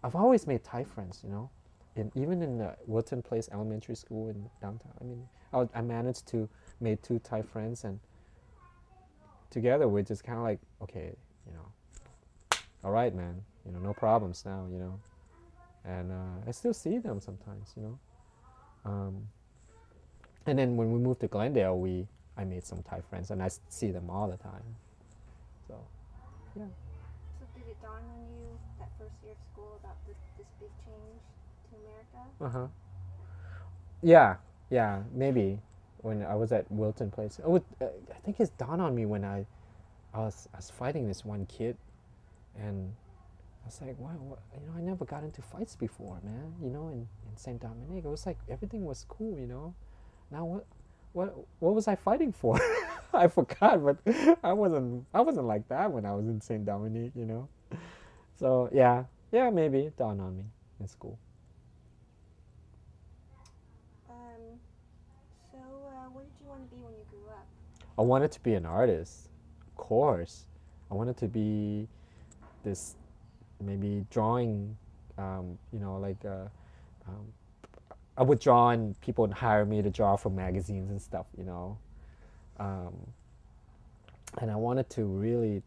I've always made Thai friends, you know, even in the Wilton Place Elementary School in downtown. I mean, I managed to make 2 Thai friends, and together we're just kind of like, okay, you know, all right, man, you know, no problems now, you know, and I still see them sometimes, you know. Um, and then when we moved to Glendale, I made some Thai friends, and I see them all the time. So, yeah. So did it dawn on you that first year of school about this big change to America? Uh huh. Yeah, yeah, maybe when I was at Wilton Place. I think it's dawned on me when I was fighting this one kid, and I was like, wow, you know, I never got into fights before, man. You know, in Saint Dominic, it was like everything was cool, you know. Now what was I fighting for? I forgot, but I wasn't like that when I was in Saint Dominic, you know. So yeah, maybe it dawned on me in school. Um, so what did you want to be when you grew up? I wanted to be an artist, of course. I wanted to be this maybe drawing, you know, like um, I would draw and people would hire me to draw for magazines and stuff, you know. Um, and I wanted to really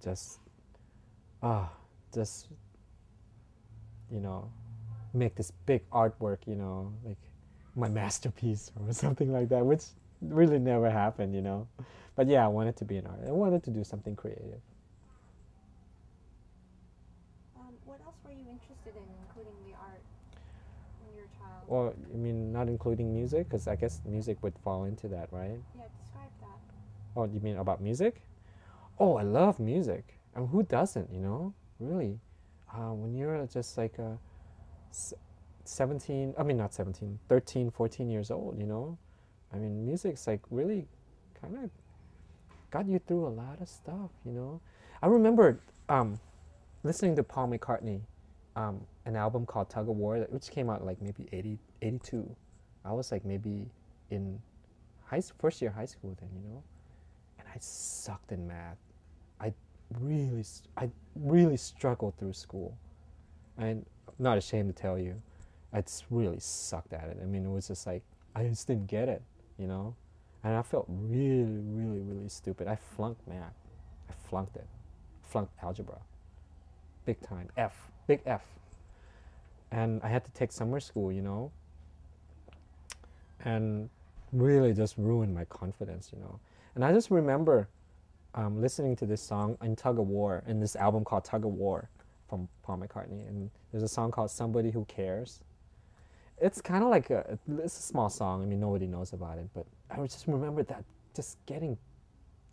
ah, just, you know, make this big artwork, you know, like my masterpiece or something like that, which really never happened, you know. But yeah, I wanted to be an artist. I wanted to do something creative. What else were you interested in, including the art, when you were a child? Or, I mean, not including music, because I guess music would fall into that, right? Yeah, describe that. Oh, you mean about music? Oh, I love music. I mean, who doesn't, you know? Really. When you're just like 17, I mean, not 17, 13, 14 years old, you know? I mean, music's like really kind of got you through a lot of stuff, you know? I remember listening to Paul McCartney, an album called Tug of War, which came out like maybe 80, 82. I was like maybe in first year high school then, you know? And I sucked in math. I I really struggled through school. And I'm not ashamed to tell you, I just really sucked at it. I mean, it was just like, I just didn't get it, you know? And I felt really, really, really stupid. I flunked math. I flunked it. Flunked algebra. Big time. F. Big F. And I had to take summer school, you know? And really just ruined my confidence, you know? And I just remember listening to this song in Tug of War, in this album called Tug of War from Paul McCartney. And there's a song called Somebody Who Cares. It's kind of like it's a small song. I mean, nobody knows about it, but I just remember that just getting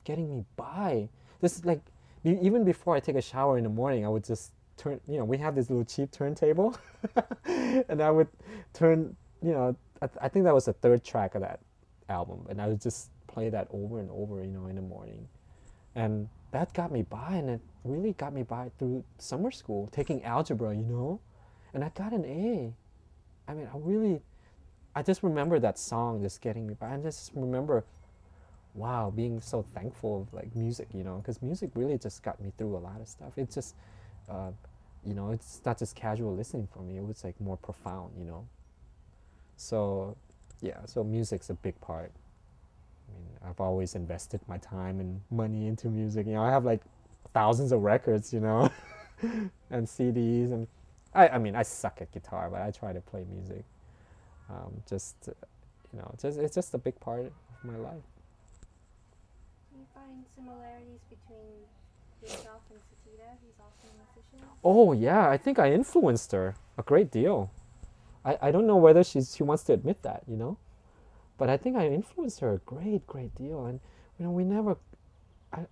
me by. This is like, even before I take a shower in the morning, I would just turn, you know, we have this little cheap turntable, and I would turn, you know, I think that was the third track of that album, and I would just play that over and over, you know, in the morning. And that got me by, and it really got me by through summer school, taking algebra, you know, and I got an A. I mean, I just remember that song just getting me by. I just remember, wow, being so thankful of like music, you know, because music really just got me through a lot of stuff. It's just, uh, you know, it's not just casual listening for me. It was like more profound, you know. So, yeah, so music's a big part. I mean, I've always invested my time and money into music. You know, I have like thousands of records, you know, and CDs, and I mean, I suck at guitar, but I try to play music. You know, it's just a big part of my life. Do you find similarities between yourself and Satita? He's also a musician. Oh yeah, I think I influenced her a great deal. I don't know whether she wants to admit that, you know, but I think I influenced her a great deal, and you know, we never. I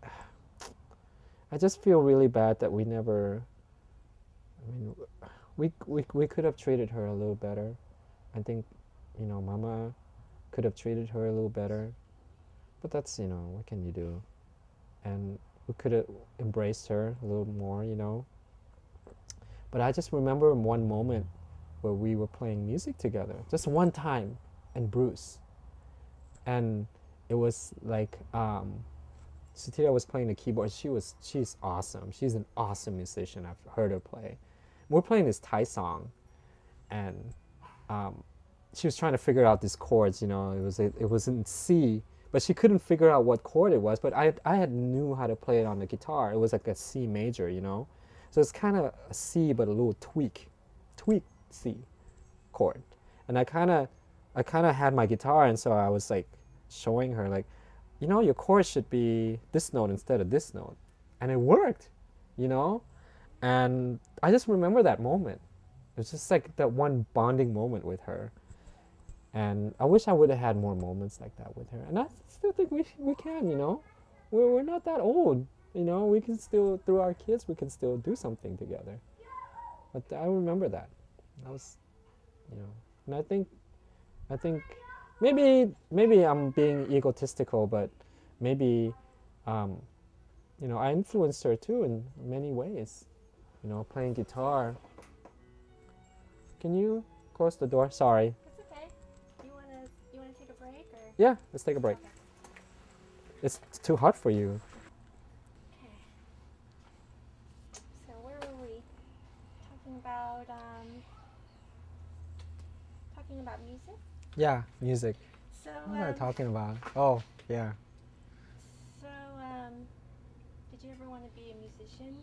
I just feel really bad that we never. I mean, we could have treated her a little better. I think, you know, Mama could have treated her a little better, but that's, you know, what can you do? And we could have embraced her a little more, you know. But I just remember one moment where we were playing music together, just one time, and Bruce, and it was like Satira was playing the keyboard. She's awesome. She's an awesome musician. I've heard her play, we're playing this Thai song, and she was trying to figure out these chords. It was in C, but she couldn't figure out what chord it was. But I had knew how to play it on the guitar. It was like a C major, so it's kind of a C but a little tweak C chord. And I kind of had my guitar, and so I was like showing her like, your chord should be this note instead of this note, and it worked, and I just remember that moment. It was just like that one bonding moment with her. And I wish I would have had more moments like that with her. And I still think we can, We're not that old, We can still, through our kids, we can still do something together. But I remember that. I was, and I think maybe I'm being egotistical, but maybe, I influenced her too in many ways. Playing guitar. Can you close the door? Sorry. It's okay. You wanna take a break or? Yeah, let's take a break. Okay. It's too hot for you. Okay. So where were we? Talking about music. Yeah, music. So What am I talking about? Oh, yeah. So did you ever want to be a musician?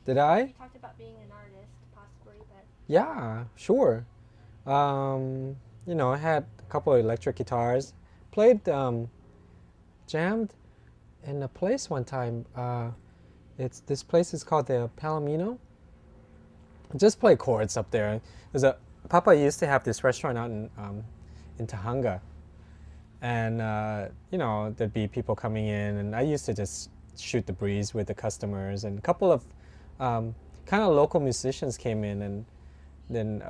Did I? You talked about being an artist, possibly, but. Yeah, sure. I had a couple of electric guitars. Played, jammed in a place one time. This place is called the Palomino. Just play chords up there. Papa used to have this restaurant out in Tahanga, and there'd be people coming in, and I used to just shoot the breeze with the customers, and a couple of kind of local musicians came in, and then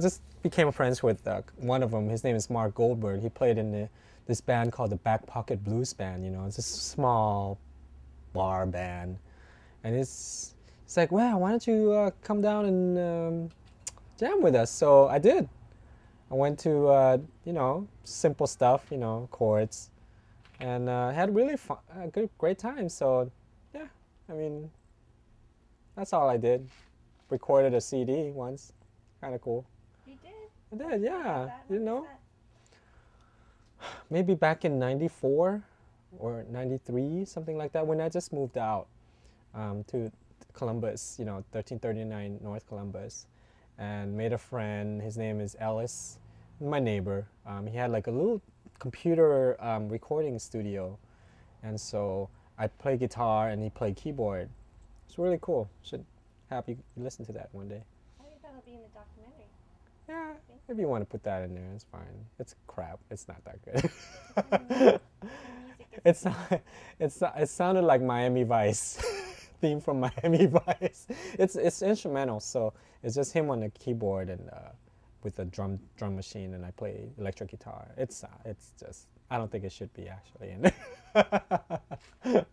just became friends with one of them. His name is Mark Goldberg. He played in this band called the Back Pocket Blues Band. It's a small bar band, and it's like, well, why don't you come down and jam with us? So I did. I went to simple stuff, chords, and had really fun, great time. So yeah, I mean, that's all I did. Recorded a CD once. Kind of cool. You did? I did, yeah. When was that? Maybe back in 94 or 93, something like that, when I just moved out to Columbus, 1339 North Columbus, and made a friend. His name is Ellis, my neighbor. He had like a little computer recording studio, and so I play guitar and he played keyboard. It's really cool. Should have you listen to that one day. I think that'll be in the documentary. Yeah, if you want to put that in there, it's fine. It's crap. It's not that good. It sounded like Miami Vice theme from Miami Vice. It's instrumental, so it's just him on the keyboard and with a drum machine, and I play electric guitar. It's just, I don't think it should be actually in there. That's really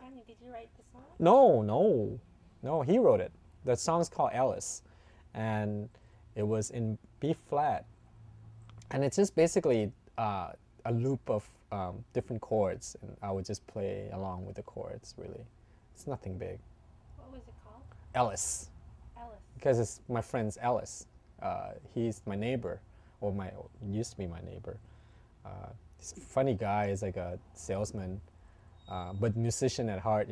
funny. Did you write the song? No, he wrote it. The song's called Alice, and it was in B flat, and it's just basically a loop of different chords, and I would just play along with the chords. Really, it's nothing big. What was it called? Alice. Alice. Because it's my friend's Alice. He's my neighbor, or used to be my neighbor. He's a funny guy. He's like a salesman, but musician at heart,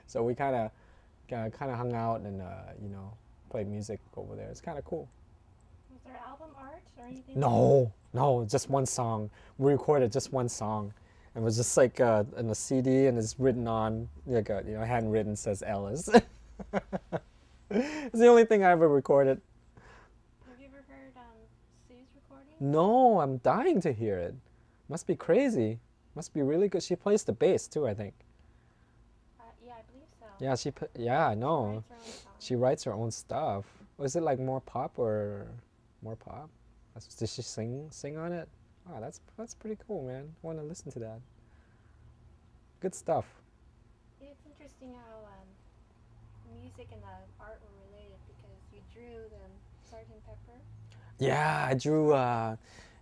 So we kind of hung out and played music over there. It's kind of cool. Was there album art or anything? No, just one song. We recorded just one song, and it was just like in a CD, and it's written on like handwritten, says Alice. It's the only thing I ever recorded. Have you ever heard Sue's recording? No, I'm dying to hear it. Must be crazy. Must be really good. She plays the bass too, I think. Yeah, I believe so. Yeah, I know. She writes her own songs. She writes her own stuff. Was it like more pop or more pop? Did she sing on it? Oh, that's pretty cool, man. I want to listen to that. Good stuff. Yeah, it's interesting how music and art were related, because you drew the Sgt. Pepper. Yeah, I drew.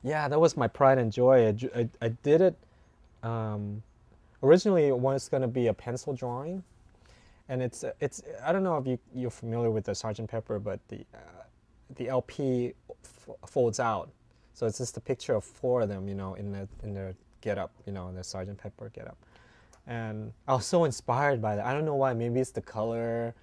Yeah, that was my pride and joy. I did it. Originally, it was going to be a pencil drawing, and it's I don't know if you're familiar with the Sergeant Pepper, but the LP folds out, so it's just a picture of four of them, in their get up, in the Sergeant Pepper get up. And I was so inspired by that. I don't know why. Maybe it's the color.